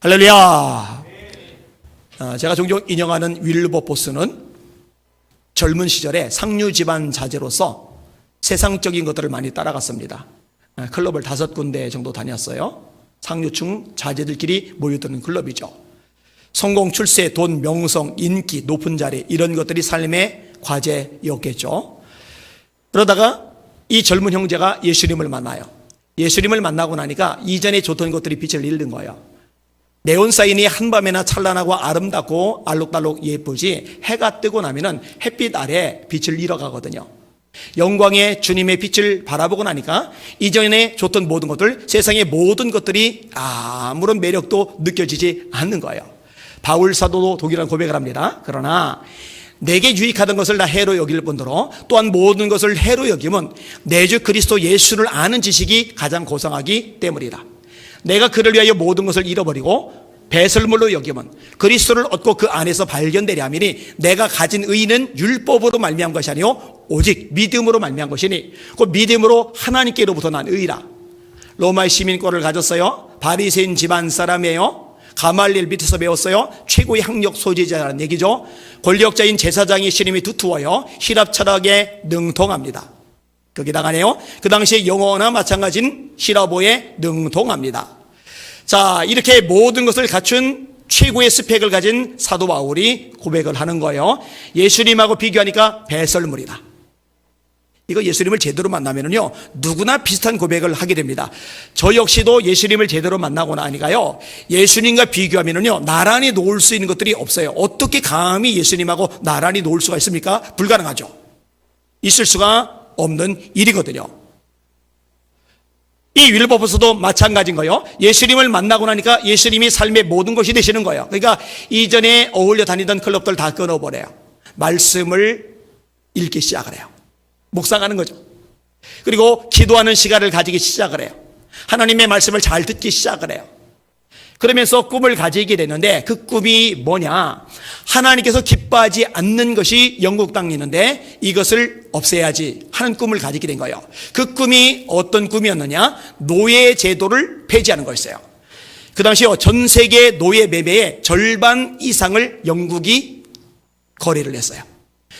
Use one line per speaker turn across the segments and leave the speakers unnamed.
할렐루야. 제가 종종 인용하는 윌버포스는 젊은 시절에 상류 집안 자제로서 세상적인 것들을 많이 따라갔습니다. 클럽을 5군데 정도 다녔어요. 상류층 자제들끼리 모여드는 클럽이죠. 성공, 출세, 돈, 명성, 인기, 높은 자리, 이런 것들이 삶의 과제였겠죠. 그러다가 이 젊은 형제가 예수님을 만나요. 예수님을 만나고 나니까 이전에 좋던 것들이 빛을 잃는 거예요. 네온사인이 한밤에나 찬란하고 아름답고 알록달록 예쁘지, 해가 뜨고 나면은 햇빛 아래 빛을 잃어가거든요. 영광의 주님의 빛을 바라보고 나니까 이전에 좋던 모든 것들, 세상의 모든 것들이 아무런 매력도 느껴지지 않는 거예요. 바울 사도도 동일한 고백을 합니다. 그러나 내게 유익하던 것을 다 해로 여길 뿐더러 또한 모든 것을 해로 여기면 내 주 그리스도 예수를 아는 지식이 가장 고상하기 때문이다. 내가 그를 위하여 모든 것을 잃어버리고 배설물로 여기면 그리스도를 얻고 그 안에서 발견되려 함이니 내가 가진 의는 율법으로 말미암은 것이 아니요 오직 믿음으로 말미암은 것이니 그 믿음으로 하나님께로부터 난 의라. 로마의 시민권을 가졌어요. 바리새인 집안 사람이에요. 가말리엘 밑에서 배웠어요. 최고의 학력 소지자라는 얘기죠. 권력자인 제사장의 신임이 두터워요. 히랍 철학에 능통합니다. 거기다가네요, 그 당시에 영어나 마찬가지인 히라보에 능통합니다. 자, 이렇게 모든 것을 갖춘 최고의 스펙을 가진 사도 바울이 고백을 하는 거예요. 예수님하고 비교하니까 배설물이다. 이거 예수님을 제대로 만나면은요, 누구나 비슷한 고백을 하게 됩니다. 저 역시도 예수님을 제대로 만나고 나니까요, 예수님과 비교하면은요, 나란히 놓을 수 있는 것들이 없어요. 어떻게 감히 예수님하고 나란히 놓을 수가 있습니까? 불가능하죠. 있을 수가 없는 일이거든요. 이 윌버포스도 마찬가지인 거예요. 예수님을 만나고 나니까 예수님이 삶의 모든 것이 되시는 거예요. 그러니까 이전에 어울려 다니던 클럽들 다 끊어버려요. 말씀을 읽기 시작을 해요. 묵상하는 거죠. 그리고 기도하는 시간을 가지기 시작을 해요. 하나님의 말씀을 잘 듣기 시작을 해요. 그러면서 꿈을 가지게 되는데 그 꿈이 뭐냐? 하나님께서 기뻐하지 않는 것이 영국 땅에 있는데 이것을 없애야지 하는 꿈을 가지게 된 거예요. 그 꿈이 어떤 꿈이었느냐? 노예 제도를 폐지하는 거였어요. 그 당시 전 세계 노예 매매의 절반 이상을 영국이 거래를 했어요.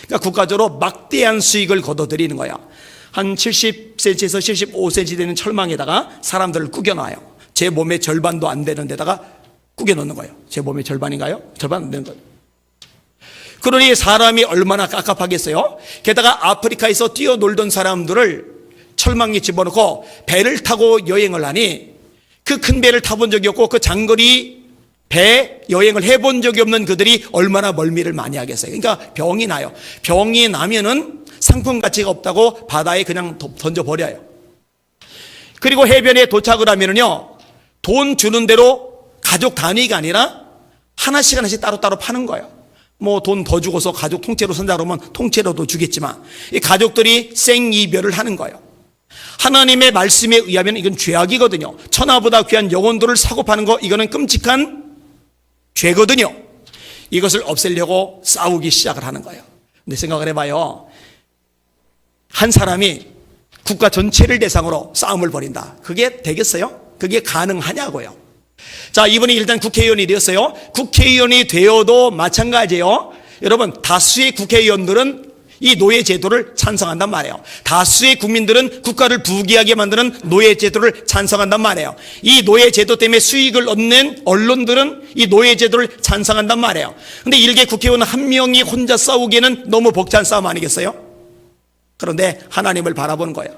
그러니까 국가적으로 막대한 수익을 거둬들이는 거예요. 한 70cm에서 75cm 되는 철망에다가 사람들을 구겨놔요. 제 몸의 절반도 안 되는 데다가 구겨놓는 거예요. 제 몸의 절반인가요? 절반 안 되는 거예요. 그러니 사람이 얼마나 깝깝하겠어요? 게다가 아프리카에서 뛰어놀던 사람들을 철망에 집어넣고 배를 타고 여행을 하니 그 큰 배를 타본 적이 없고 그 장거리 배 여행을 해본 적이 없는 그들이 얼마나 멀미를 많이 하겠어요. 그러니까 병이 나요. 병이 나면은 상품 가치가 없다고 바다에 그냥 던져버려요. 그리고 해변에 도착을 하면은요, 돈 주는 대로 가족 단위가 아니라 하나씩 따로따로 파는 거예요. 뭐 돈 더 주고서 가족 통째로 산다 그러면 통째로도 주겠지만 이 가족들이 생이별을 하는 거예요. 하나님의 말씀에 의하면 이건 죄악이거든요. 천하보다 귀한 영혼들을 사고 파는 거, 이거는 끔찍한 죄거든요. 이것을 없애려고 싸우기 시작을 하는 거예요. 근데 생각을 해봐요. 한 사람이 국가 전체를 대상으로 싸움을 벌인다. 그게 되겠어요? 그게 가능하냐고요. 자, 이분이 일단 국회의원이 되었어요. 국회의원이 되어도 마찬가지예요. 여러분, 다수의 국회의원들은 이 노예 제도를 찬성한단 말이에요. 다수의 국민들은 국가를 부귀하게 만드는 노예 제도를 찬성한단 말이에요. 이 노예 제도 때문에 수익을 얻는 언론들은 이 노예 제도를 찬성한단 말이에요. 근데 일개 국회의원 한 명이 혼자 싸우기에는 너무 벅찬 싸움 아니겠어요? 그런데 하나님을 바라보는 거예요.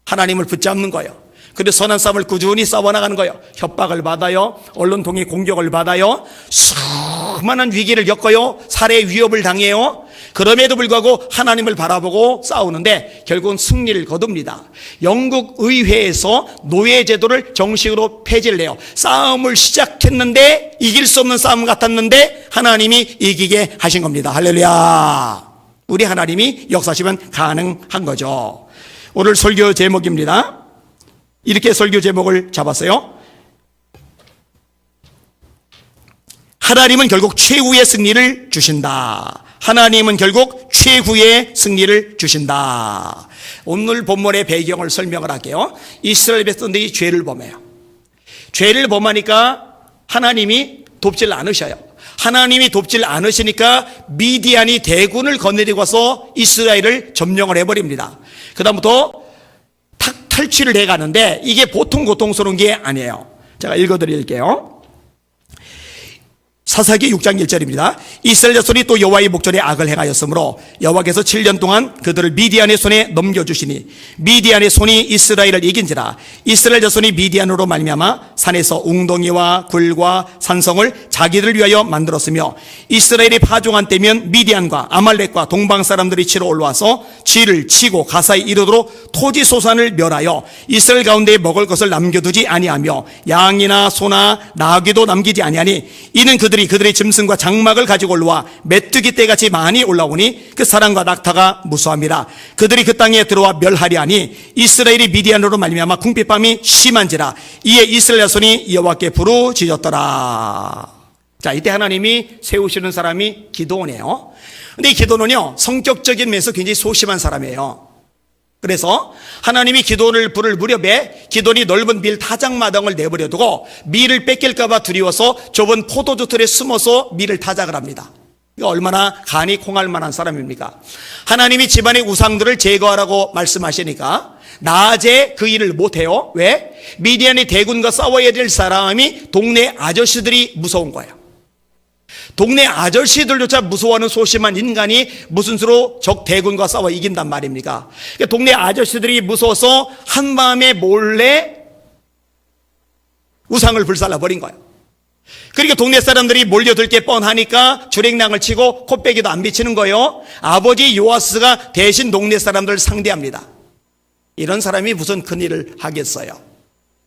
하나님을 붙잡는 거예요. 그래서 선한 싸움을 꾸준히 싸워나가는 거예요. 협박을 받아요. 언론 통해 공격을 받아요. 수많은 위기를 겪어요. 살해 위협을 당해요. 그럼에도 불구하고 하나님을 바라보고 싸우는데 결국은 승리를 거둡니다. 영국 의회에서 노예 제도를 정식으로 폐지를 해요. 싸움을 시작했는데 이길 수 없는 싸움 같았는데 하나님이 이기게 하신 겁니다. 할렐루야. 우리 하나님이 역사하시면 가능한 거죠. 오늘 설교 제목입니다. 이렇게 설교 제목을 잡았어요. 하나님은 결국 최후의 승리를 주신다. 하나님은 결국 최후의 승리를 주신다. 오늘 본문의 배경을 설명을 할게요. 이스라엘 백성들이 죄를 범해요. 죄를 범하니까 하나님이 돕질 않으셔요. 하나님이 돕질 않으시니까 미디안이 대군을 거느리고 와서 이스라엘을 점령을 해버립니다. 그 다음부터 탈취를 해가는데 이게 보통 고통스러운 게 아니에요. 제가 읽어드릴게요. 사사기 6장 1절입니다. 이스라엘 자손이 또 여호와의 목전에 악을 행하였으므로 여호와께서 7년 동안 그들을 미디안의 손에 넘겨주시니 미디안의 손이 이스라엘을 이긴지라. 이스라엘 자손이 미디안으로 말미암아 산에서 웅덩이와 굴과 산성을 자기들 위하여 만들었으며 이스라엘이 파종한 때면 미디안과 아말렉과 동방 사람들이 치러 올라와서 쥐를 치고 가사에 이르도록 토지 소산을 멸하여 이스라엘 가운데 먹을 것을 남겨두지 아니하며 양이나 소나 나귀도 남기지 아니하니 이는 그들의 짐승과 장막을 가지고 올라와 메뚜기 떼같이 많이 올라오니 그 사람과 낙타가 무수함이라. 그들이 그 땅에 들어와 멸하리 하니 이스라엘이 미디안으로 말미암아 궁핍함이 심한지라. 이에 이스라엘 자손이 여호와께 부르짖었더라. 자, 이때 하나님이 세우시는 사람이 기드온이에요. 근데 이 기드온은요, 성격적인 면에서 굉장히 소심한 사람이에요. 그래서 하나님이 기드온을 부를 무렵에 기드온이 넓은 밀 타작마당을 내버려두고 밀을 뺏길까 봐 두려워서 좁은 포도주 틀에 숨어서 밀을 타작을 합니다. 이거 얼마나 간이 콩할 만한 사람입니까? 하나님이 집안의 우상들을 제거하라고 말씀하시니까 낮에 그 일을 못해요. 왜? 미디안의 대군과 싸워야 될 사람이 동네 아저씨들이 무서운 거예요. 동네 아저씨들조차 무서워하는 소심한 인간이 무슨 수로 적 대군과 싸워 이긴단 말입니까? 그러니까 동네 아저씨들이 무서워서 한밤에 몰래 우상을 불살라 버린 거예요. 그러니까 동네 사람들이 몰려들 게 뻔하니까 주랭랑을 치고 콧배기도 안 비치는 거예요. 아버지 요아스가 대신 동네 사람들을 상대합니다. 이런 사람이 무슨 큰일을 하겠어요.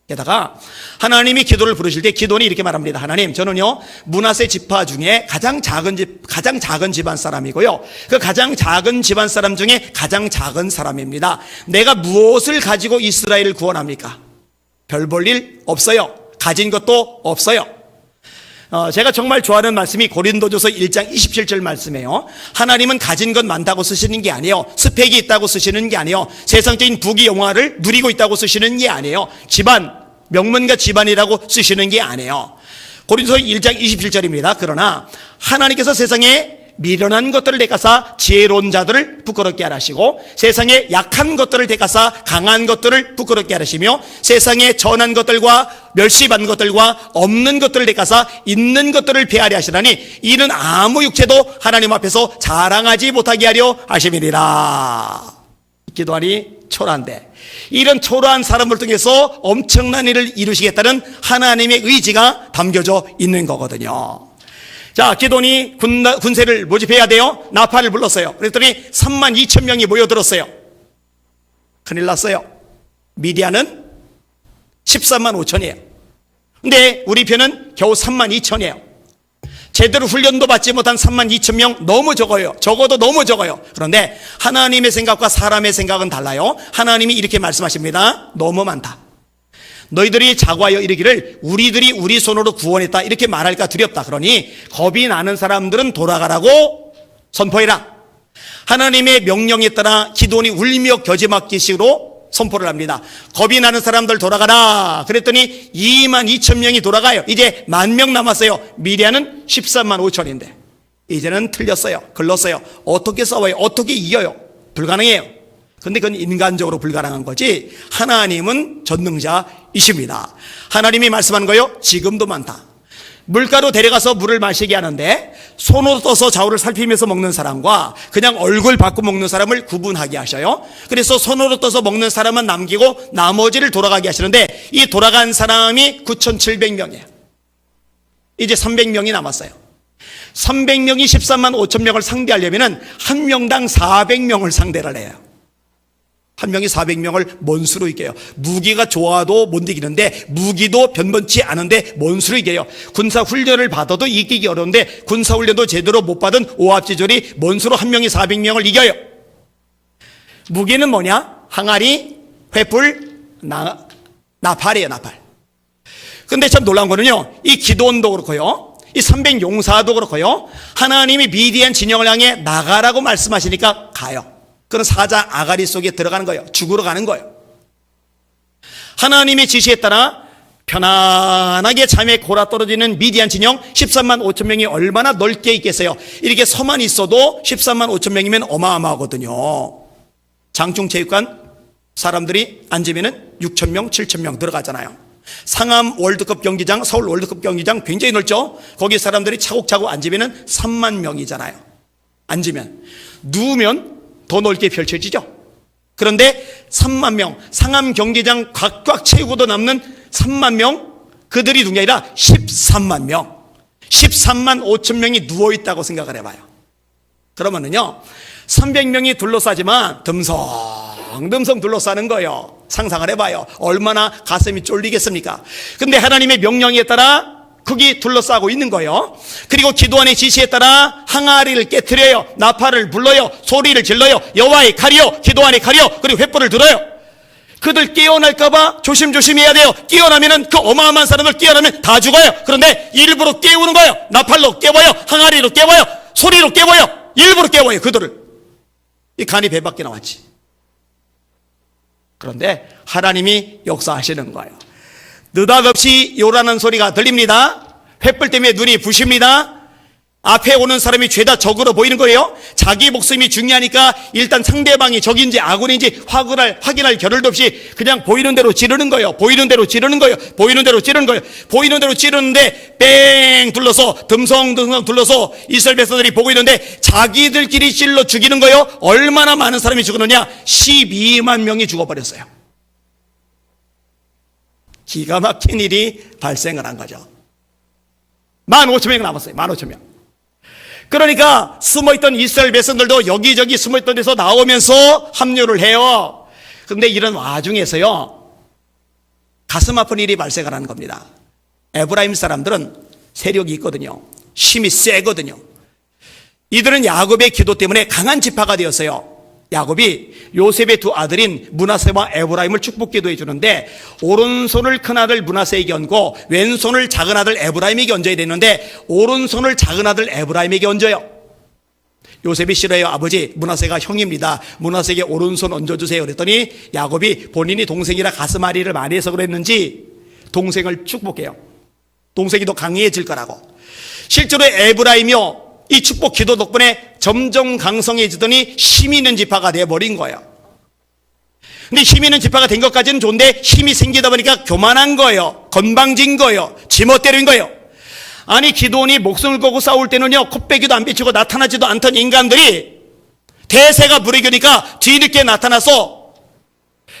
게다가 하나님이 기도를 부르실 때 기도는 이렇게 말합니다. 하나님, 저는요 므낫세 지파 중에 가장 작은 집안 사람이고요, 그 가장 작은 집안 사람 중에 가장 작은 사람입니다. 내가 무엇을 가지고 이스라엘을 구원합니까? 별 볼 일 없어요. 가진 것도 없어요. 제가 정말 좋아하는 말씀이 고린도전서 1장 27절 말씀이에요. 하나님은 가진 것 많다고 쓰시는 게 아니에요. 스펙이 있다고 쓰시는 게 아니에요. 세상적인 부귀 영화를 누리고 있다고 쓰시는 게 아니에요. 집안, 명문가 집안이라고 쓰시는 게 아니에요. 고린도서 1장 27절입니다. 그러나 하나님께서 세상에 미련한 것들을 대가사 지혜로운 자들을 부끄럽게 하시고 세상에 약한 것들을 대가사 강한 것들을 부끄럽게 하시며 세상에 전한 것들과 멸시받은 것들과 없는 것들을 대가사 있는 것들을 배하려 하시라니 이는 아무 육체도 하나님 앞에서 자랑하지 못하게 하려 하심이니라. 기도하니 초라한데 이런 초라한 사람을 통해서 엄청난 일을 이루시겠다는 하나님의 의지가 담겨져 있는 거거든요. 자, 기드온이 군세를 모집해야 돼요. 나팔을 불렀어요. 그랬더니 32,000명이 모여들었어요. 큰일 났어요. 미디안은 135,000이에요. 근데 우리 편은 겨우 32,000이에요. 제대로 훈련도 받지 못한 32,000명 너무 적어요. 적어도 너무 적어요. 그런데 하나님의 생각과 사람의 생각은 달라요. 하나님이 이렇게 말씀하십니다. 너무 많다. 너희들이 자고하여 이르기를 우리들이 우리 손으로 구원했다 이렇게 말할까 두렵다. 그러니 겁이 나는 사람들은 돌아가라고 선포해라. 하나님의 명령에 따라 기드온이 울며 겨지막기식으로 선포를 합니다. 겁이 나는 사람들 돌아가라. 그랬더니 22,000명이 돌아가요. 이제 10,000명 남았어요. 미디안은 135,000인데 이제는 틀렸어요. 글렀어요. 어떻게 싸워요? 어떻게 이겨요? 불가능해요. 근데 그건 인간적으로 불가능한 거지 하나님은 전능자이십니다. 하나님이 말씀한 거요. 지금도 많다. 물가로 데려가서 물을 마시게 하는데 손으로 떠서 좌우를 살피면서 먹는 사람과 그냥 얼굴 받고 먹는 사람을 구분하게 하셔요. 그래서 손으로 떠서 먹는 사람은 남기고 나머지를 돌아가게 하시는데 이 돌아간 사람이 9,700명이에요. 이제 300명이 남았어요. 300명이 135,000명을 상대하려면 한 명당 400명을 상대를 해요. 한 명이 400명을 뭔 수로 이겨요? 무기가 좋아도 못 이기는데 무기도 변변치 않은데 뭔 수로 이겨요? 군사훈련을 받아도 이기기 어려운데 군사훈련도 제대로 못 받은 오합지졸이 뭔 수로 한 명이 400명을 이겨요? 무기는 뭐냐? 항아리, 횃불, 나팔이에요. 나팔. 근데 참 놀라운 거는요, 이 기드온도 그렇고요, 이 300용사도 그렇고요, 하나님이 미디안 진영을 향해 나가라고 말씀하시니까 가요. 그런 사자 아가리 속에 들어가는 거예요. 죽으러 가는 거예요. 하나님의 지시에 따라 편안하게 잠에 골아 떨어지는 미디안 진영 13만 5천 명이 얼마나 넓게 있겠어요. 이렇게 서만 있어도 13만 5천 명이면 어마어마하거든요. 장충체육관 사람들이 앉으면 6천 명, 7천 명 들어가잖아요. 상암 월드컵 경기장, 서울 월드컵 경기장 굉장히 넓죠. 거기 사람들이 차곡차곡 앉으면 3만 명이잖아요. 앉으면. 누우면 더 넓게 펼쳐지죠. 그런데 3만 명, 상암 경기장 꽉꽉 채우고도 남는 3만 명, 그들이 누군 게 아니라 13만 명, 13만 5천 명이 누워있다고 생각을 해봐요. 그러면은요, 300명이 둘러싸지만 듬성듬성 둘러싸는 거예요. 상상을 해봐요. 얼마나 가슴이 쫄리겠습니까? 근데 하나님의 명령에 따라 거기 둘러싸고 있는 거예요. 그리고 기도원의 지시에 따라 항아리를 깨트려요. 나팔을 불러요. 소리를 질러요. 여호와의 칼이요, 기도원의 칼이요, 그리고 횃불을 들어요. 그들 깨어날까봐 조심조심해야 돼요. 깨어나면은 그 어마어마한 사람들 깨어나면 다 죽어요. 그런데 일부러 깨우는 거예요. 나팔로 깨워요. 항아리로 깨워요. 소리로 깨워요. 일부러 깨워요. 그들을. 이 간이 배 밖에 나왔지. 그런데 하나님이 역사하시는 거예요. 느닷없이 요라는 소리가 들립니다. 횃불 때문에 눈이 부십니다. 앞에 오는 사람이 죄다 적으로 보이는 거예요. 자기 목숨이 중요하니까 일단 상대방이 적인지 아군인지 확인할 겨를도 없이 그냥 보이는 대로 지르는 거예요. 보이는 대로 지르는 거예요. 보이는 대로 지르는 거예요. 보이는 대로 지르는데 뺑 둘러서 듬성듬성 둘러서 이스라엘 백성들이 보고 있는데 자기들끼리 찔러 죽이는 거예요. 얼마나 많은 사람이 죽었느냐? 12만 명이 죽어버렸어요. 기가 막힌 일이 발생을 한 거죠. 15,000명 남았어요. 15,000명. 그러니까 숨어있던 이스라엘 백성들도 여기저기 숨어있던 데서 나오면서 합류를 해요. 그런데 이런 와중에서요, 가슴 아픈 일이 발생을 하는 겁니다. 에브라임 사람들은 세력이 있거든요. 힘이 세거든요. 이들은 야곱의 기도 때문에 강한 지파가 되었어요. 야곱이 요셉의 두 아들인 므낫세와 에브라임을 축복 기도해 주는데 오른손을 큰아들 므낫세에게 얹고 왼손을 작은아들 에브라임에게 얹어야 되는데 오른손을 작은아들 에브라임에게 얹어요. 요셉이 싫어요. 아버지, 므낫세가 형입니다. 므낫세에게 오른손 얹어주세요. 그랬더니 야곱이 본인이 동생이라 가슴앓이를 많이 해서 그랬는지 동생을 축복해요. 동생이 더 강해질 거라고. 실제로 에브라임이요, 이 축복 기도 덕분에 점점 강성해지더니 힘이 있는 지파가 되어버린 거예요. 근데 힘이 있는 지파가 된 것까지는 좋은데 힘이 생기다 보니까 교만한 거예요. 건방진 거예요. 지멋대로인 거예요. 아니, 기도원이 목숨을 걸고 싸울 때는요, 콧배기도 안 비치고 나타나지도 않던 인간들이 대세가 부르니까 뒤늦게 나타나서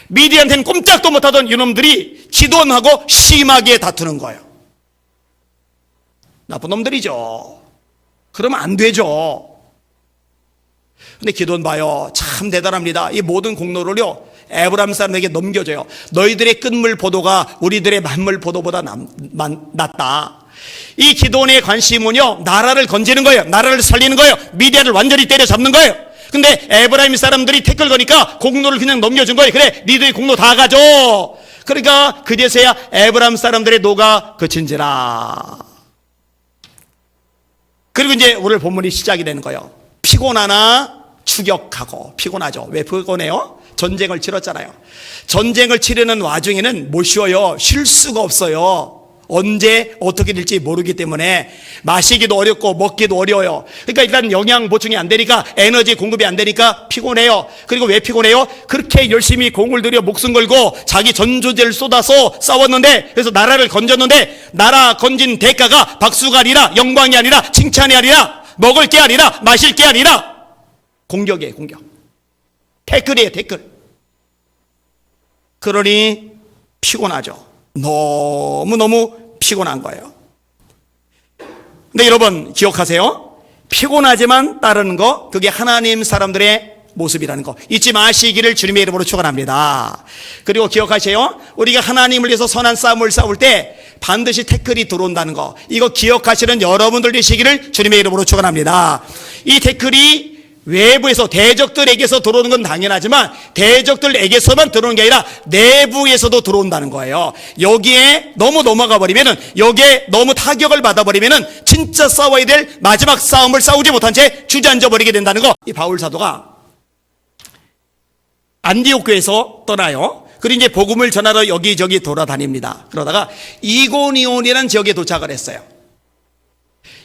미디안테는 꼼짝도 못하던 이놈들이 기도원하고 심하게 다투는 거예요. 나쁜 놈들이죠. 그러면 안 되죠. 근데 기도원 봐요. 참 대단합니다. 이 모든 공로를요, 에브라임 사람에게 넘겨줘요. 너희들의 끝물 보도가 우리들의 만물 보도보다 낫다. 이 기도원의 관심은요, 나라를 건지는 거예요. 나라를 살리는 거예요. 미디안을 완전히 때려잡는 거예요. 근데 에브라임 사람들이 태클 거니까 공로를 그냥 넘겨준 거예요. 그래, 니들의 공로 다 가져. 그러니까 그제서야 에브라임 사람들의 노가 그친지라. 그리고 이제 오늘 본문이 시작이 되는 거예요. 피곤하나 추격하고. 피곤하죠. 왜 피곤해요? 전쟁을 치렀잖아요. 전쟁을 치르는 와중에는 못 쉬어요. 쉴 수가 없어요. 언제 어떻게 될지 모르기 때문에 마시기도 어렵고 먹기도 어려워요. 그러니까 일단 영양 보충이 안 되니까, 에너지 공급이 안 되니까 피곤해요. 그리고 왜 피곤해요? 그렇게 열심히 공을 들여 목숨 걸고 자기 전조제를 쏟아서 싸웠는데, 그래서 나라를 건졌는데, 나라 건진 대가가 박수가 아니라, 영광이 아니라, 칭찬이 아니라, 먹을 게 아니라, 마실 게 아니라 공격이에요. 공격. 태클이에요. 태클. 그러니 피곤하죠. 너무너무 피곤한 거예요. 근데 여러분 기억하세요. 피곤하지만 따르는 거, 그게 하나님 사람들의 모습이라는 거 잊지 마시기를 주님의 이름으로 축원합니다. 그리고 기억하세요. 우리가 하나님을 위해서 선한 싸움을 싸울 때 반드시 태클이 들어온다는 거, 이거 기억하시는 여러분들 되시기를 주님의 이름으로 축원합니다. 이 태클이 외부에서 대적들에게서 들어오는 건 당연하지만 대적들에게서만 들어오는 게 아니라 내부에서도 들어온다는 거예요. 여기에 너무 넘어가 버리면은, 여기에 너무 타격을 받아 버리면은 진짜 싸워야 될 마지막 싸움을 싸우지 못한 채 주저앉아 버리게 된다는 거. 이 바울 사도가 안디옥 교회에서 떠나요. 그리고 이제 복음을 전하러 여기저기 돌아다닙니다. 그러다가 이고니온이라는 지역에 도착을 했어요.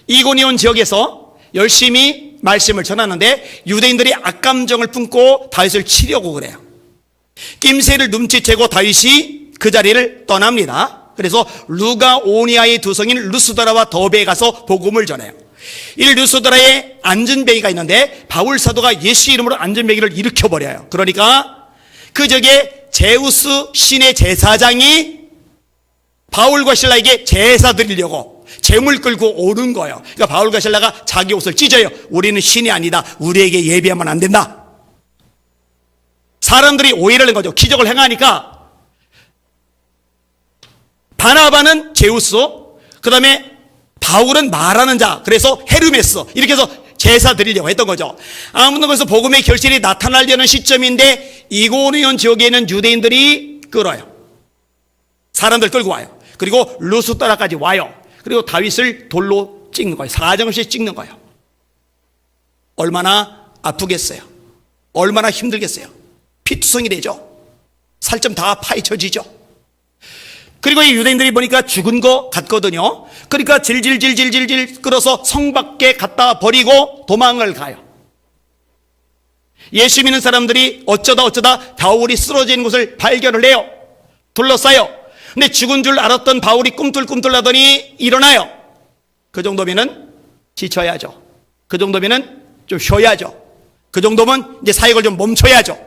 이고니온 지역에서 열심히 말씀을 전하는데 유대인들이 악감정을 품고 다윗을 치려고 그래요. 낌새를 눈치채고 다윗이 그 자리를 떠납니다. 그래서 루가오니아의 두 성인 루스드라와 더베에 가서 복음을 전해요. 이 루스드라에 안전뱅이가 있는데 바울 사도가 예수 이름으로 안전뱅이를 일으켜버려요. 그러니까 그 지역에 제우스 신의 제사장이 바울과 신라에게 제사 드리려고 재물 끌고 오는 거예요. 그러니까 바울과 신라가 자기 옷을 찢어요. 우리는 신이 아니다. 우리에게 예배하면 안 된다. 사람들이 오해를 낸 거죠. 기적을 행하니까 바나바는 제우스, 그 다음에 바울은 말하는 자, 그래서 헤르메스, 이렇게 해서 제사 드리려고 했던 거죠. 아무튼 그래서 복음의 결실이 나타나려는 시점인데 이고니온 지역에 있는 유대인들이 끌어요. 사람들 끌고 와요. 그리고 루스드라까지 와요. 그리고 다윗을 돌로 찍는 거예요. 사정없이 찍는 거예요. 얼마나 아프겠어요. 얼마나 힘들겠어요. 피투성이 되죠. 살점 다 파헤쳐지죠. 그리고 이 유대인들이 보니까 죽은 거 같거든요. 그러니까 질질질질질질 끌어서 성 밖에 갖다 버리고 도망을 가요. 예수 믿는 사람들이 어쩌다 바울이 쓰러진 곳을 발견을 해요. 둘러싸요. 근데 죽은 줄 알았던 바울이 꿈틀꿈틀 하더니 일어나요. 그 정도면은 지쳐야죠. 그 정도면은 좀 쉬어야죠. 그 정도면 이제 사역을 좀 멈춰야죠.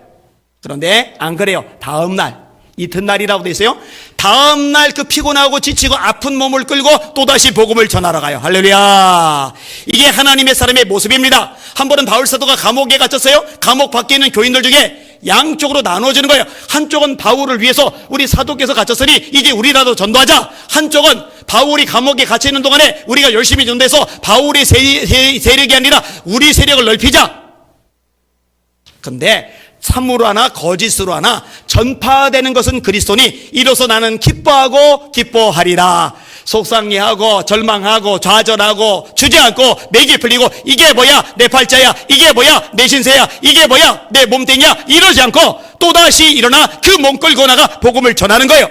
그런데 안 그래요. 다음 날, 이튿날이라고 돼 있어요. 다음 날 그 피곤하고 지치고 아픈 몸을 끌고 또다시 복음을 전하러 가요. 할렐루야. 이게 하나님의 사람의 모습입니다. 한 번은 바울 사도가 감옥에 갇혔어요. 감옥 밖에 있는 교인들 중에 양쪽으로 나눠지는 거예요. 한쪽은 바울을 위해서 우리 사도께서 갇혔으니 이제 우리라도 전도하자. 한쪽은 바울이 감옥에 갇혀 있는 동안에 우리가 열심히 전도해서 바울의 세력이 아니라 우리 세력을 넓히자. 근데 참으로 하나 거짓으로 하나 전파되는 것은 그리스도니 이로써 나는 기뻐하고 기뻐하리라. 속상해하고 절망하고 좌절하고 주저앉고 맥이 풀리고 이게 뭐야 내 팔자야, 이게 뭐야 내 신세야, 이게 뭐야 내 몸뚱이야, 이러지 않고 또다시 일어나 그 몸 끌고 나가 복음을 전하는 거예요.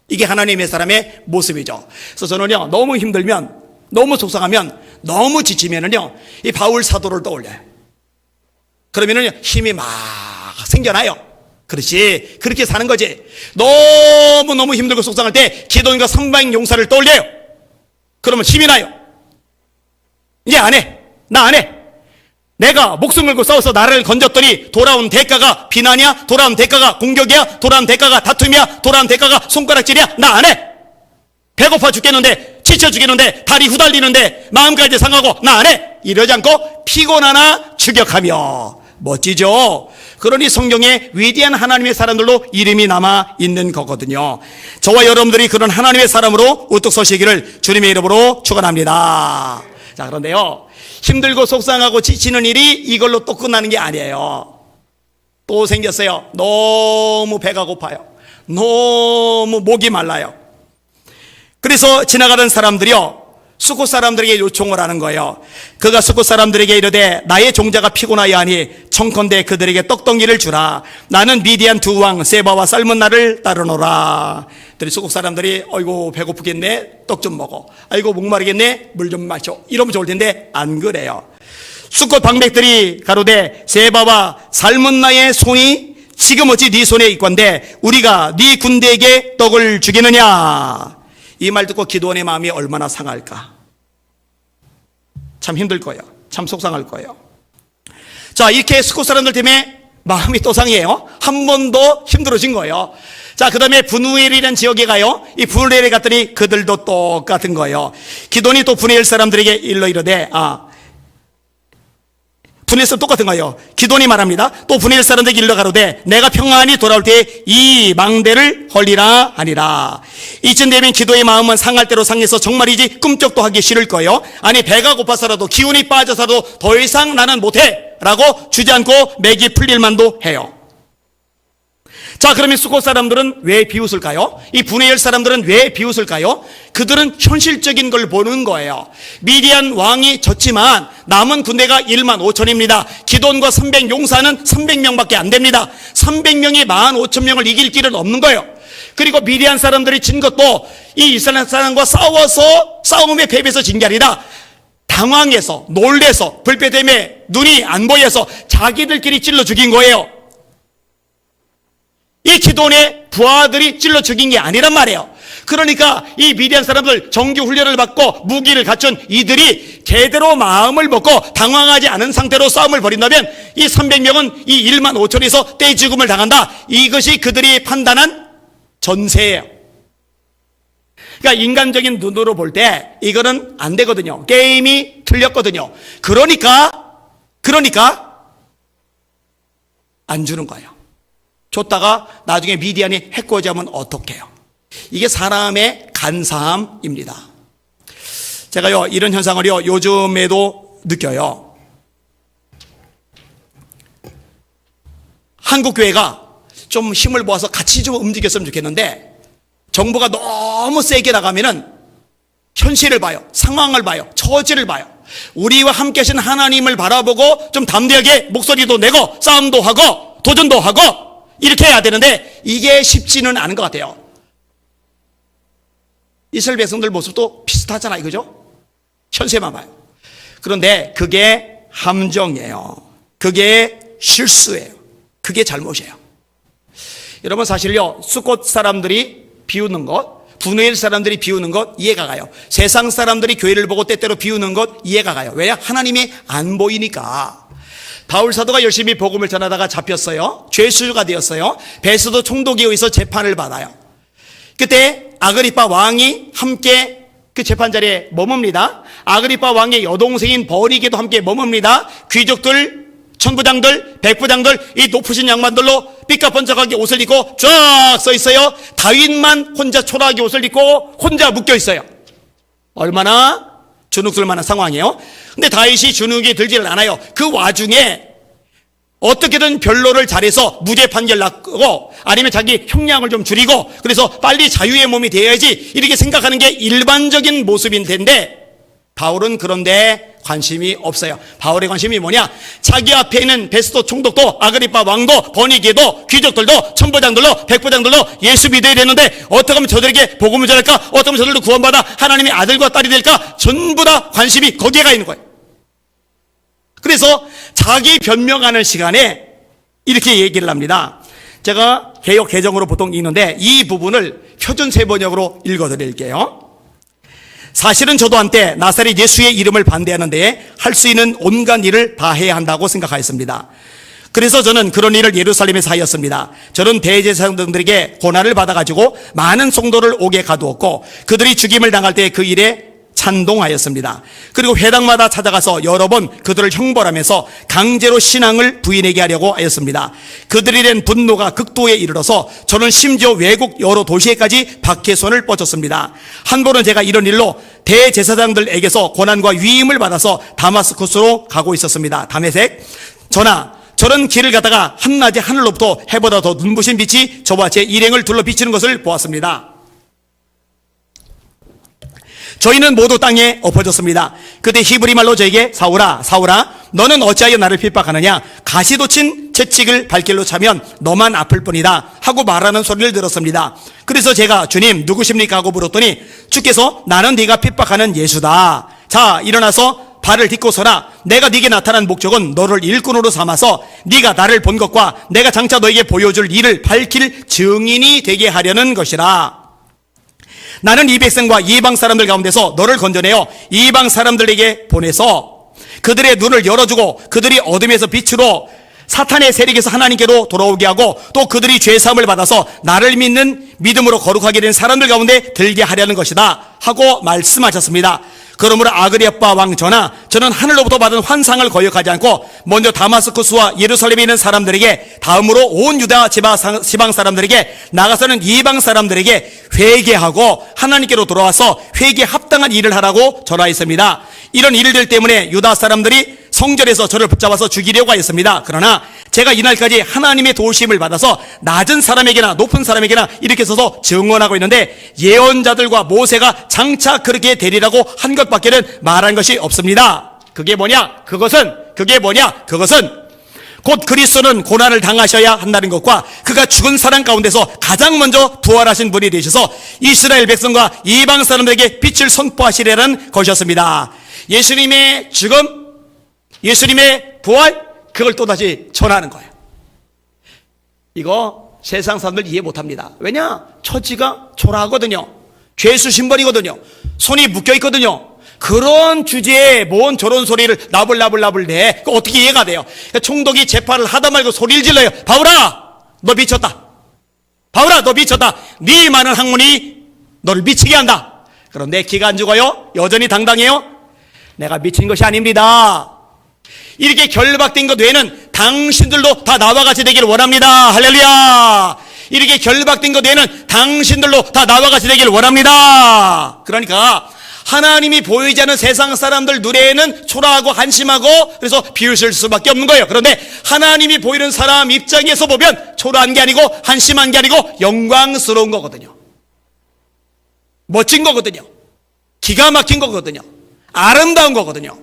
이게 하나님의 사람의 모습이죠. 그래서 저는요, 너무 힘들면, 너무 속상하면, 너무 지치면은요, 이 바울 사도를 떠올려요. 그러면은 힘이 막 생겨나요. 그렇지. 그렇게 사는 거지. 너무너무 힘들고 속상할 때 기도원과 삼방 용사를 떠올려요. 그러면 힘이 나요. 이제 안 해. 나 안 해. 내가 목숨 걸고 싸워서 나를 건졌더니 돌아온 대가가 비난이야? 돌아온 대가가 공격이야? 돌아온 대가가 다툼이야? 돌아온 대가가 손가락질이야? 나 안 해. 배고파 죽겠는데, 지쳐 죽겠는데, 다리 후달리는데, 마음까지 상하고 나 안 해. 이러지 않고 피곤하나 추격하며. 멋지죠? 그러니 성경에 위대한 하나님의 사람들로 이름이 남아 있는 거거든요. 저와 여러분들이 그런 하나님의 사람으로 우뚝 서시기를 주님의 이름으로 축원합니다. 자, 그런데요, 힘들고 속상하고 지치는 일이 이걸로 또 끝나는 게 아니에요. 또 생겼어요. 너무 배가 고파요. 너무 목이 말라요. 그래서 지나가던 사람들이요, 수고 사람들에게 요청을 하는 거예요. 그가 수고 사람들에게 이르되 나의 종자가 피곤하여 하니 청컨대 그들에게 떡덩이를 주라. 나는 미디안 두 왕 세바와 삶은 나를 따르노라. 수고 사람들이 아이고 배고프겠네, 떡 좀 먹어. 아이고 목마르겠네, 물 좀 마셔. 이러면 좋을 텐데 안 그래요. 수꽃 방백들이 가로되 세바와 삶은 나의 손이 지금 어찌 네 손에 있건대 우리가 네 군대에게 떡을 주겠느냐. 이 말 듣고 기도원의 마음이 얼마나 상할까. 참 힘들 거예요. 참 속상할 거예요. 자, 이렇게 스콧 사람들 때문에 마음이 또 상해요. 한 번 더 힘들어진 거예요. 자, 그 다음에 분우엘이라는 지역에 가요. 이 분우엘에 갔더니 그들도 똑같은 거예요. 기도원이 또 분우엘 사람들에게 일러 이르되, 분우엘은 똑같은 거예요. 기도원이 말합니다. 또 분우엘 사람들에게 일러 가로되 내가 평안히 돌아올 때 이 망대를 헐리라 하니라. 이쯤 되면 기도의 마음은 상할 대로 상해서 정말이지 꿈쩍도 하기 싫을 거예요. 아니 배가 고파서라도 기운이 빠져서라도 더 이상 나는 못해 라고 주저앉고 맥이 풀릴 만도 해요. 자, 그러면 수고 사람들은 왜 비웃을까요? 이 분의 열 사람들은 왜 비웃을까요? 그들은 현실적인 걸 보는 거예요. 미디안 왕이 졌지만 남은 군대가 1만 5천입니다. 기돈과 300 용사는 300명밖에 안 됩니다. 300명이 15,000명을 이길 길은 없는 거예요. 그리고 미디안 사람들이 진 것도 이 이스라엘 사람과 싸워서 싸움에 패배해서 진 게 아니라 당황해서 놀래서 불빛 때문에 눈이 안 보여서 자기들끼리 찔러 죽인 거예요. 이 기돈의 부하들이 찔러 죽인 게 아니란 말이에요. 그러니까 이 미디안 사람들 정규 훈련을 받고 무기를 갖춘 이들이 제대로 마음을 먹고 당황하지 않은 상태로 싸움을 벌인다면 이 300명은 이 1만 5천에서 떼죽음을 당한다. 이것이 그들이 판단한 전세예요. 그러니까 인간적인 눈으로 볼 때 이거는 안 되거든요. 게임이 틀렸거든요. 그러니까 안 주는 거예요. 줬다가 나중에 미디안이 해코지하면 어떡해요? 이게 사람의 간사함입니다. 제가요 이런 현상을요 요즘에도 느껴요. 한국교회가 좀 힘을 모아서 같이 좀 움직였으면 좋겠는데 정부가 너무 세게 나가면은 현실을 봐요. 상황을 봐요. 처지를 봐요. 우리와 함께 하신 하나님을 바라보고 좀 담대하게 목소리도 내고 싸움도 하고 도전도 하고 이렇게 해야 되는데 이게 쉽지는 않은 것 같아요. 이스라엘 백성들 모습도 비슷하잖아요. 그죠? 현세만 봐요. 그런데 그게 함정이에요. 그게 실수예요. 그게 잘못이에요. 여러분 사실요 수꽃 사람들이 비우는 것, 분의 사람들이 비우는 것 이해가 가요. 세상 사람들이 교회를 보고 때때로 비우는 것 이해가 가요. 왜냐? 하나님이 안 보이니까. 바울 사도가 열심히 복음을 전하다가 잡혔어요. 죄수가 되었어요. 베스도 총독에 의해서 재판을 받아요. 그때 아그리파 왕이 함께 그 재판 자리에 머뭅니다. 아그리파 왕의 여동생인 버니게도 함께 머뭅니다. 귀족들, 천부장들, 백부장들 이 높으신 양반들로 삐까번쩍하게 옷을 입고 쫙 서 있어요. 다윗만 혼자 초라하게 옷을 입고 혼자 묶여 있어요. 얼마나 주눅들 만한 상황이에요. 근데 다윗이 주눅이 들지를 않아요. 그 와중에 어떻게든 변론을 잘해서 무죄 판결 나고 아니면 자기 형량을 좀 줄이고 그래서 빨리 자유의 몸이 되어야지 이렇게 생각하는 게 일반적인 모습인 텐데 바울은 그런데 관심이 없어요. 바울의 관심이 뭐냐? 자기 앞에 있는 베스도 총독도 아그리파 왕도 버니게도 귀족들도 천부장들도 백부장들도 예수 믿어야 되는데 어떻게 하면 저들에게 복음을 전할까? 어떻게 하면 저들도 구원받아 하나님의 아들과 딸이 될까? 전부 다 관심이 거기에 가 있는 거예요. 그래서 자기 변명하는 시간에 이렇게 얘기를 합니다. 제가 개역 개정으로 보통 읽는데 이 부분을 표준세 번역으로 읽어드릴게요. 사실은 저도 한때 나사렛 예수의 이름을 반대하는 데에 할 수 있는 온갖 일을 다 해야 한다고 생각하였습니다. 그래서 저는 그런 일을 예루살렘에서 하였습니다. 저는 대제사장들에게 고난을 받아가지고 많은 성도를 옥에 가두었고 그들이 죽임을 당할 때 그 일에 찬동하였습니다. 그리고 회당마다 찾아가서 여러 번 그들을 형벌하면서 강제로 신앙을 부인하게 하려고 하였습니다. 그들이 낸 분노가 극도에 이르러서 저는 심지어 외국 여러 도시에까지 박해손을 뻗쳤습니다. 한 번은 제가 이런 일로 대제사장들에게서 고난과 위임을 받아서 다마스쿠스로 가고 있었습니다. 다메섹. 저는 길을 가다가 한낮에 하늘로부터 해보다 더 눈부신 빛이 저와 제 일행을 둘러 비치는 것을 보았습니다. 저희는 모두 땅에 엎어졌습니다. 그때 히브리 말로 저에게 사울아 사울아 너는 어찌하여 나를 핍박하느냐? 가시도 친 채찍을 발길로 차면 너만 아플 뿐이다 하고 말하는 소리를 들었습니다. 그래서 제가 주님 누구십니까? 하고 물었더니 주께서 나는 네가 핍박하는 예수다. 자 일어나서 발을 딛고 서라. 내가 네게 나타난 목적은 너를 일꾼으로 삼아서 네가 나를 본 것과 내가 장차 너에게 보여줄 일을 밝힐 증인이 되게 하려는 것이라. 나는 이 백성과 이방 사람들 가운데서 너를 건져내어 이방 사람들에게 보내서 그들의 눈을 열어주고 그들이 어둠에서 빛으로 사탄의 세력에서 하나님께로 돌아오게 하고 또 그들이 죄사함을 받아서 나를 믿는 믿음으로 거룩하게 된 사람들 가운데 들게 하려는 것이다 하고 말씀하셨습니다. 그러므로 아그리파 왕 전하 저는 하늘로부터 받은 환상을 거역하지 않고 먼저 다마스쿠스와 예루살렘에 있는 사람들에게 다음으로 온 유다 지방 사람들에게 나가서는 이방 사람들에게 회개하고 하나님께로 돌아와서 회개에 합당한 일을 하라고 전하였습니다. 이런 일들 때문에 유다 사람들이 성전에서 저를 붙잡아서 죽이려고 하였습니다. 그러나 제가 이날까지 하나님의 도우심을 받아서 낮은 사람에게나 높은 사람에게나 이렇게 서서 증언하고 있는데 예언자들과 모세가 장차 그렇게 되리라고 한 것밖에는 말한 것이 없습니다. 그게 뭐냐? 그것은 곧 그리스도는 고난을 당하셔야 한다는 것과 그가 죽은 사람 가운데서 가장 먼저 부활하신 분이 되셔서 이스라엘 백성과 이방 사람들에게 빛을 선포하시려는 것이었습니다. 예수님의 죽음, 예수님의 부활, 그걸 또다시 전하는 거예요. 이거 세상 사람들 이해 못합니다. 왜냐? 처지가 초라하거든요. 죄수 신벌이거든요. 손이 묶여있거든요. 그런 주제에 뭔 저런 소리를 나불나불 내. 그 어떻게 이해가 돼요? 총독이 재판을 하다 말고 소리를 질러요. 바울아, 너 미쳤다. 바울아, 너 미쳤다. 네 많은 학문이 너를 미치게 한다. 그런데 기가 안 죽어요? 여전히 당당해요? 내가 미친 것이 아닙니다. 이렇게 결박된 것 외에는 당신들도 다 나와 같이 되기를 원합니다. 할렐루야. 이렇게 결박된 것 외에는 당신들도 다 나와 같이 되기를 원합니다. 그러니까 하나님이 보이지 않는 세상 사람들 눈에는 초라하고 한심하고 그래서 비웃을 수밖에 없는 거예요. 그런데 하나님이 보이는 사람 입장에서 보면 초라한 게 아니고 한심한 게 아니고 영광스러운 거거든요. 멋진 거거든요. 기가 막힌 거거든요. 아름다운 거거든요.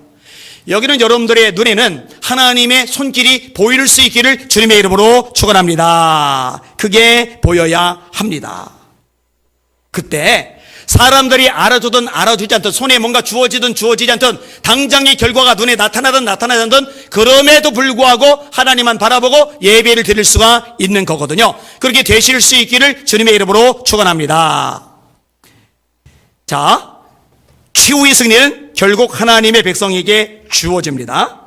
여기는 여러분들의 눈에는 하나님의 손길이 보일 수 있기를 주님의 이름으로 축원합니다. 그게 보여야 합니다. 그때 사람들이 알아주든 알아주지 않든 손에 뭔가 주어지든 주어지지 않든 당장의 결과가 눈에 나타나든 나타나지 않든 그럼에도 불구하고 하나님만 바라보고 예배를 드릴 수가 있는 거거든요. 그렇게 되실 수 있기를 주님의 이름으로 축원합니다. 자, 최후의 승리는 결국 하나님의 백성에게 주어집니다.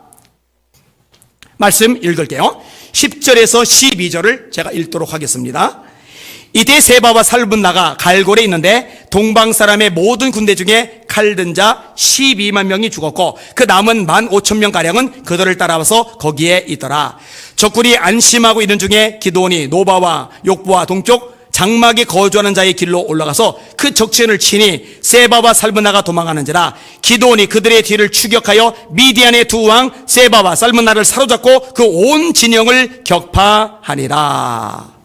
말씀 읽을게요. 10절에서 12절을 제가 읽도록 하겠습니다. 이때 세바와 살문나가 갈골에 있는데 동방 사람의 모든 군대 중에 칼든 자 12만 명이 죽었고 그 남은 15,000명가량은 그들을 따라와서 거기에 있더라. 적군이 안심하고 있는 중에 기드온이 노바와 욕부와 동쪽 장막에 거주하는 자의 길로 올라가서 그 적진을 치니 세바와 살문나가 도망하는지라. 기드온이 그들의 뒤를 추격하여 미디안의 두 왕 세바와 살문나를 사로잡고 그 온 진영을 격파하니라.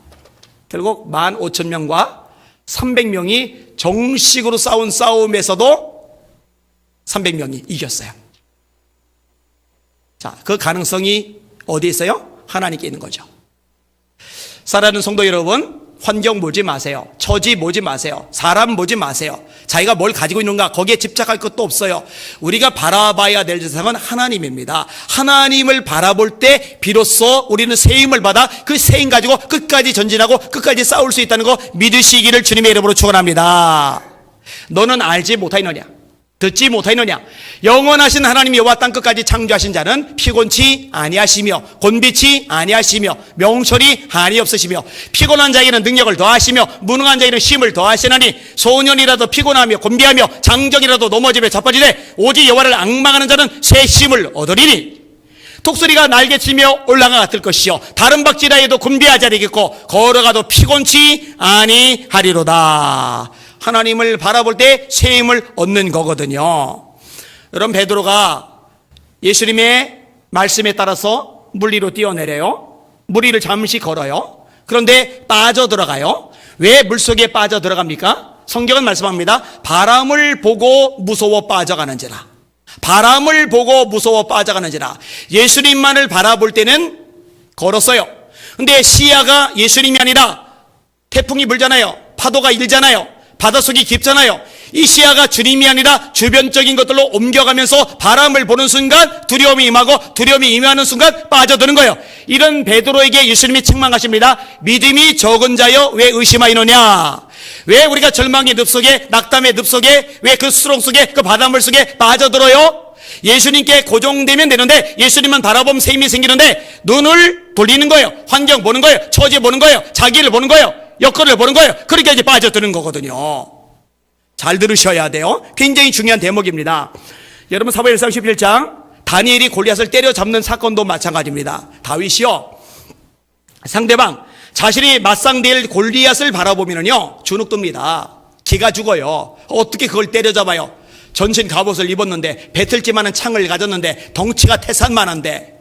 결국 15,000명과 300명이 정식으로 싸운 싸움에서도 300명이 이겼어요. 자, 그 가능성이 어디에 있어요? 하나님께 있는 거죠. 사랑하는 성도 여러분, 환경 보지 마세요. 처지 보지 마세요. 사람 보지 마세요. 자기가 뭘 가지고 있는가 거기에 집착할 것도 없어요. 우리가 바라봐야 될 대상은 하나님입니다. 하나님을 바라볼 때 비로소 우리는 세임을 받아 그 세임 가지고 끝까지 전진하고 끝까지 싸울 수 있다는 거 믿으시기를 주님의 이름으로 축원합니다. 너는 알지 못하느냐? 듣지 못하느냐? 영원하신 하나님 여호와 땅 끝까지 창조하신 자는 피곤치 아니하시며 곤비치 아니하시며 명철이 한이 없으시며 피곤한 자에게는 능력을 더하시며 무능한 자에게는 힘을 더하시나니 소년이라도 피곤하며 곤비하며 장정이라도 넘어지며 자빠지되 오직 여호와를 앙망하는 자는 새 힘을 얻으리니 독수리가 날개치며 올라가 같을 것이요 다른 박쥐라 해도 곤비하지 않겠고 걸어가도 피곤치 아니하리로다. 하나님을 바라볼 때 새 힘을 얻는 거거든요. 여러분, 베드로가 예수님의 말씀에 따라서 물 위로 뛰어내려요. 물 위를 잠시 걸어요. 그런데 빠져들어가요. 왜 물속에 빠져들어갑니까? 성경은 말씀합니다. 바람을 보고 무서워 빠져가는지라. 바람을 보고 무서워 빠져가는지라. 예수님만을 바라볼 때는 걸었어요. 근데 시야가 예수님이 아니라 태풍이 불잖아요. 파도가 일잖아요. 바닷속이 깊잖아요. 이 시야가 주님이 아니라 주변적인 것들로 옮겨가면서 바람을 보는 순간 두려움이 임하고 두려움이 임하는 순간 빠져드는 거예요. 이런 베드로에게 예수님이 책망하십니다. 믿음이 적은 자여 왜 의심하이느냐? 왜 우리가 절망의 늪속에 낙담의 늪속에 왜 그 수렁 속에 그 바닷물 속에 빠져들어요? 예수님께 고정되면 되는데 예수님만 바라보면 새 힘이 생기는데 눈을 돌리는 거예요. 환경 보는 거예요. 처지 보는 거예요. 자기를 보는 거예요. 여건을 보는 거예요. 그러니까 이제 빠져드는 거거든요. 잘 들으셔야 돼요. 굉장히 중요한 대목입니다. 여러분, 사무엘 31장 다니엘이 골리앗을 때려잡는 사건도 마찬가지입니다. 다윗이요, 상대방 자신이 맞상대일 골리앗을 바라보면요 주눅 듭니다. 기가 죽어요. 어떻게 그걸 때려잡아요? 전신 갑옷을 입었는데 배틀지만한 창을 가졌는데 덩치가 태산만한데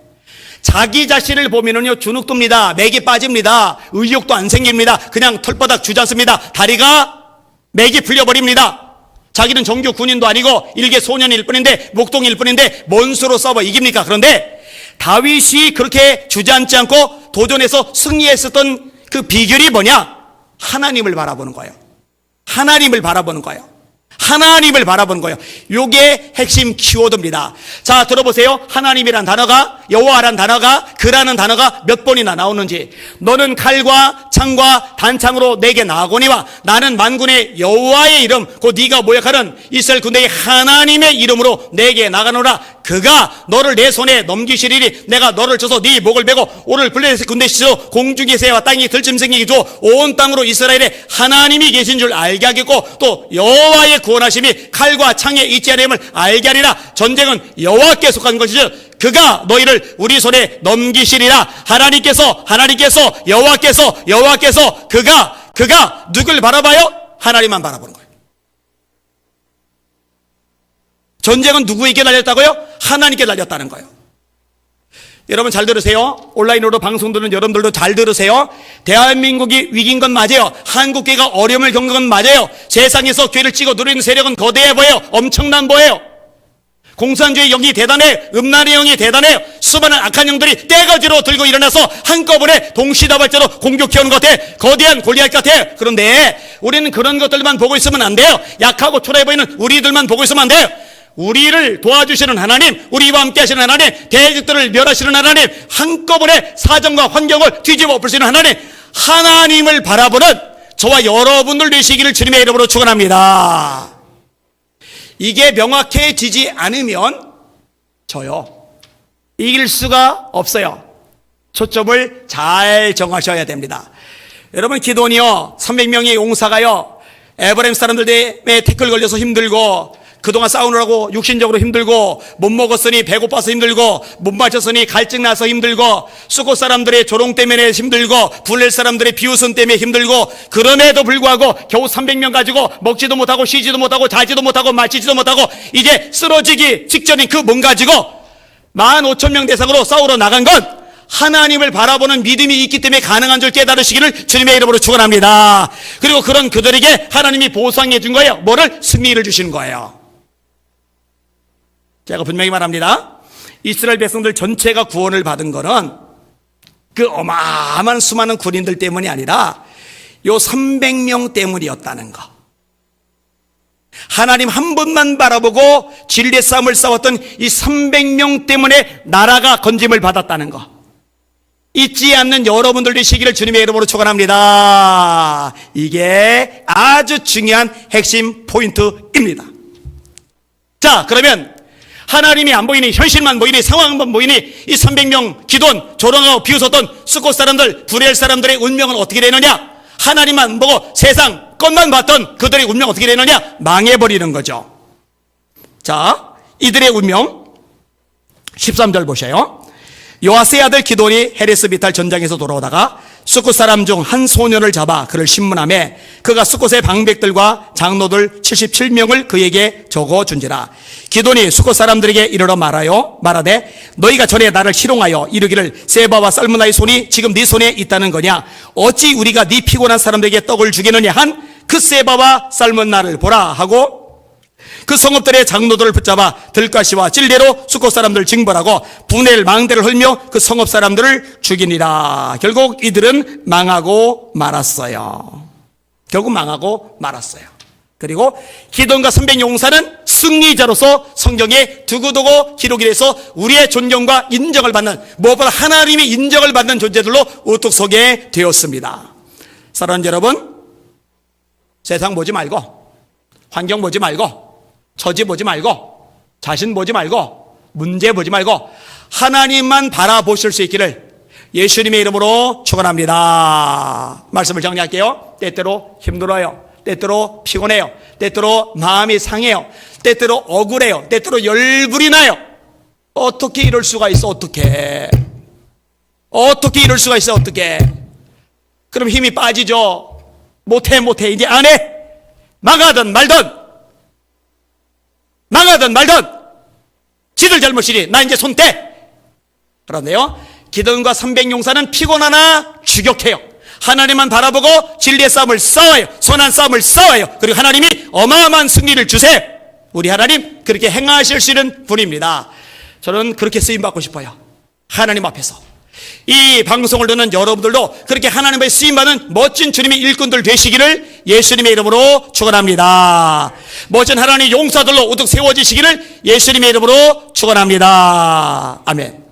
자기 자신을 보면은요 주눅듭니다. 맥이 빠집니다. 의욕도 안 생깁니다. 그냥 털바닥 주지 않습니다. 다리가 맥이 풀려버립니다. 자기는 정규 군인도 아니고 일개 소년일 뿐인데 목동일 뿐인데 뭔 수로 싸워 이깁니까? 그런데 다윗이 그렇게 주저앉지 않고 도전해서 승리했었던 그 비결이 뭐냐? 하나님을 바라보는 거예요. 하나님을 바라보는 거예요. 하나님을 바라보는 거예요. 이게 핵심 키워드입니다. 자, 들어보세요. 하나님이란 단어가, 여호와란 단어가, 그라는 단어가 몇 번이나 나오는지. 너는 칼과 창과 단창으로 내게 나아오니와 나는 만군의 여호와의 이름 곧 네가 모욕하는 이스라엘 군대의 하나님의 이름으로 내게 나가노라. 그가 너를 내 손에 넘기시리니 내가 너를 쳐서 네 목을 베고 오늘 블레셋 군대 시로 공중의 새와 땅이 들짐승에게 주어 온 땅으로 이스라엘에 하나님이 계신 줄 알게 하겠고 또 여호와의 구원하심이 칼과 창에 있지 않음을 알게 하리라. 전쟁은 여호와께 속한 것이죠. 그가 너희를 우리 손에 넘기시리라. 하나님께서 여호와께서 그가 누굴 바라봐요? 하나님만 바라보는 거예요. 전쟁은 누구에게 날렸다고요? 하나님께 날렸다는 거예요. 여러분 잘 들으세요. 온라인으로 방송 듣는 여러분들도 잘 들으세요. 대한민국이 위기인 건 맞아요. 한국교회가 어려움을 겪는 건 맞아요. 세상에서 교회를 찍어 누리는 세력은 거대해 보여요. 엄청난 보여요. 공산주의 영이 대단해요. 음란의 영이 대단해요. 수많은 악한 영들이 떼거지로 들고 일어나서 한꺼번에 동시다발적으로 공격해오는 것 같아. 거대한 골리앗 같아요. 그런데 우리는 그런 것들만 보고 있으면 안 돼요. 약하고 초라해 보이는 우리들만 보고 있으면 안 돼요. 우리를 도와주시는 하나님, 우리와 함께 하시는 하나님, 대적들을 멸하시는 하나님, 한꺼번에 사정과 환경을 뒤집어 엎으시는 하나님, 하나님을 바라보는 저와 여러분들 되시기를 주님의 이름으로 축원합니다. 이게 명확해지지 않으면 저요 이길 수가 없어요. 초점을 잘 정하셔야 됩니다. 여러분 기도원이요 300명의 용사가요 에브라임 사람들 때문에 태클 걸려서 힘들고 그동안 싸우느라고 육신적으로 힘들고 못 먹었으니 배고파서 힘들고 못 마셨으니 갈증 나서 힘들고 수고 사람들의 조롱 때문에 힘들고 블레 사람들의 비웃음 때문에 힘들고 그럼에도 불구하고 겨우 300명 가지고 먹지도 못하고 쉬지도 못하고 자지도 못하고 마시지도 못하고 이제 쓰러지기 직전인 그 몸 가지고 15,000명 대상으로 싸우러 나간 건 하나님을 바라보는 믿음이 있기 때문에 가능한 줄 깨달으시기를 주님의 이름으로 축원합니다. 그리고 그런 그들에게 하나님이 보상해 준 거예요. 뭐를? 승리를 주시는 거예요. 제가 분명히 말합니다. 이스라엘 백성들 전체가 구원을 받은 거는 그 어마어마한 수많은 군인들 때문이 아니라 요 300명 때문이었다는 거. 하나님 한 분만 바라보고 진리의 싸움을 싸웠던 이 300명 때문에 나라가 건짐을 받았다는 거. 잊지 않는 여러분들 되시기를 주님의 이름으로 축원합니다. 이게 아주 중요한 핵심 포인트입니다. 자, 그러면 하나님이 안 보이니 현실만 보이니 상황만 보이니 이 300명 기돈 조롱하고 비웃었던 수꽃 사람들 브레일 사람들의 운명은 어떻게 되느냐? 하나님만 보고 세상 것만 봤던 그들의 운명 어떻게 되느냐? 망해버리는 거죠. 자, 이들의 운명 13절 보셔요. 요아스의 아들 기돈이 헤레스 비탈 전장에서 돌아오다가 수꽃 사람 중 한 소년을 잡아 그를 신문하매 그가 수꽃의 방백들과 장로들 77명을 그에게 적어준지라. 기돈이 수꽃 사람들에게 이르러 말하되 너희가 전에 나를 희롱하여 이르기를 세바와 살므나의 손이 지금 네 손에 있다는 거냐? 어찌 우리가 네 피곤한 사람들에게 떡을 주겠느냐 한 그 세바와 살므나를 보라 하고 그 성읍들의 장로들을 붙잡아 들가시와 찔레로 수꽃 사람들을 징벌하고 분해를 망대를 헐며 그 성읍 사람들을 죽이니라. 결국 이들은 망하고 말았어요. 그리고 기돈과 300용사는 승리자로서 성경에 두고두고 기록이 돼서 우리의 존경과 인정을 받는, 무엇보다 하나님의 인정을 받는 존재들로 우뚝 서게 되었습니다. 사랑하는 여러분, 세상 보지 말고 환경 보지 말고 처지 보지 말고 자신 보지 말고 문제 보지 말고 하나님만 바라보실 수 있기를 예수님의 이름으로 축원합니다. 말씀을 정리할게요. 때때로 힘들어요. 때때로 피곤해요. 때때로 마음이 상해요. 때때로 억울해요. 때때로 열불이 나요. 어떻게 이럴 수가 있어? 어떻게 이럴 수가 있어? 어떻게? 그럼 힘이 빠지죠. 못해 이제 안 해. 망하든 말든 망하든 말든 지들 잘못이니 나 이제 손 떼. 그런데요, 기드온과 300용사는 피곤하나 주격해요. 하나님만 바라보고 진리의 싸움을 싸워요. 선한 싸움을 싸워요. 그리고 하나님이 어마어마한 승리를 주세요. 우리 하나님 그렇게 행하실 수 있는 분입니다. 저는 그렇게 쓰임받고 싶어요. 하나님 앞에서. 이 방송을 듣는 여러분들도 그렇게 하나님의 쓰임받는 멋진 주님의 일꾼들 되시기를 예수님의 이름으로 축원합니다. 멋진 하나님의 용사들로 우뚝 세워지시기를 예수님의 이름으로 축원합니다. 아멘.